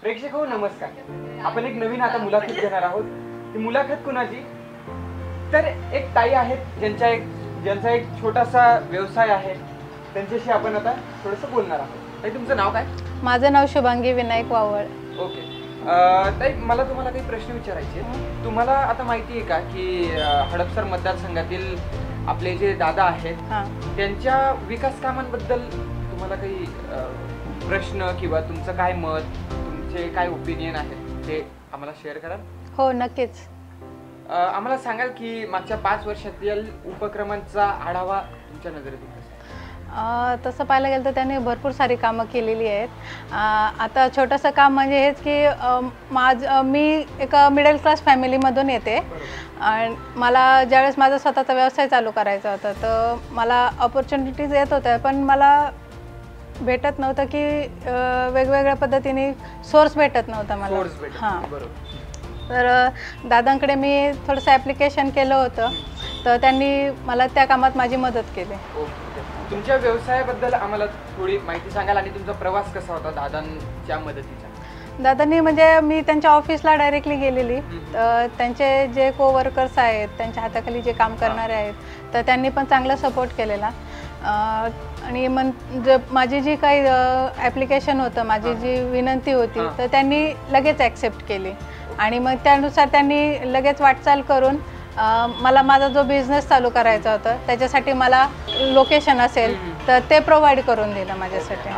प्रेक्षक हो नमस्कार. आपण एक नवीन आता मुलाखत घेणार आहोत. ती मुलाखत कुणाची? तर एक ताई आहेत ज्यांचा एक छोटासा व्यवसाय आहे. त्यांच्याशी आपण आता थोडंसं बोलणार आहोत. ताई तुमचं नाव काय? माझं नाव शुभांगी विनायक वावळ. ओके. ताई मला तुम्हाला काही प्रश्न विचारायचे. तुम्हाला आता माहिती आहे का की हडपसर मतदारसंघातील आपले जे दादा आहेत त्यांच्या विकास कामांबद्दल तुम्हाला काही प्रश्न किंवा तुमचं काय मत, तुमचे काय ओपिनियन आहेत ते आम्हाला शेअर कराल? हो नक्कीच. आम्हाला सांगाल की मागच्या 5 वर्षातील उपक्रमांचा आढावा तुमच्या नजरेतून कसा? तसं पाहायला गेलं तर त्यांनी भरपूर सारी कामं केलेली आहेत. आता छोटंसं काम म्हणजे हेच की मी एका मिडल क्लास फॅमिलीमधून येते आणि मला ज्यावेळेस माझा स्वतःचा व्यवसाय चालू करायचा होता तर मला ऑपॉर्च्युनिटीज येत होत्या, पण मला भेटत नव्हतं की वेगवेगळ्या पद्धतीने सोर्स भेटत नव्हता मला. हां, तर दादांकडे मी थोडंसं ॲप्लिकेशन केलं होतं तर त्यांनी मला त्या कामात माझी मदत केली. तुमच्या व्यवसायाबद्दल आम्हाला थोडी माहिती सांगाल आणि तुमचा प्रवास कसा होता दादांच्या मदतीचा? दादांनी म्हणजे मी त्यांच्या ऑफिसला डायरेक्टली गेलेली. त्यांचे जे कोवर्कर्स आहेत, त्यांच्या हाताखाली जे काम करणारे आहेत, तर त्यांनी पण चांगला सपोर्ट केलेला. आणि माझी जी काही ॲप्लिकेशन होतं, माझी जी विनंती होती तर त्यांनी लगेच ॲक्सेप्ट केली आणि मग त्यानुसार त्यांनी लगेच वाटचाल करून मला माझा जो बिझनेस चालू करायचा होता त्याच्यासाठी मला लोकेशन असेल तर ते प्रोव्हाइड करून दिलं माझ्यासाठी.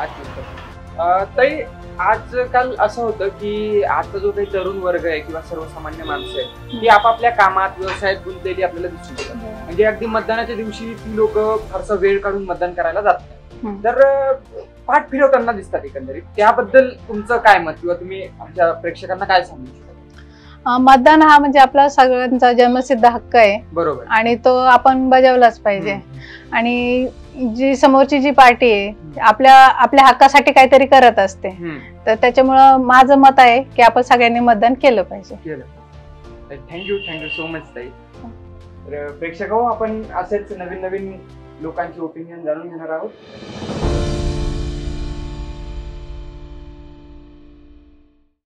ताई आजकाल असं होतं की आजचा जो काही तरुण वर्ग आहे किंवा सर्वसामान्य माणसं आहेत ती आपापल्या कामात व्यवसायात गुंतलेली आपल्याला दिसून येतात. म्हणजे अगदी मतदानाच्या दिवशी ती लोक फारसा वेळ काढून मतदान करायला जात नाही, तर पाठ फिरवताना दिसतात एकंदरीत. त्याबद्दल तुमचं काय मत किंवा तुम्ही आमच्या प्रेक्षकांना काय सांगू शकता? मतदान हा म्हणजे आपला सगळ्यांचा जन्मसिद्ध हक्क आहे. बरोबर. आणि तो आपण बजावलाच पाहिजे. आणि जी समोरची जी पार्टी आहे आपल्या हक्कासाठी काहीतरी करत असते, तर त्याच्यामुळं माझं मत आहे की आपण सगळ्यांनी मतदान केलं पाहिजे. थँक्यू सो मच ताई. तर प्रेक्षक हो, आपण असेच नवीन लोकांची ओपिनियन जाणून घेणार आहोत.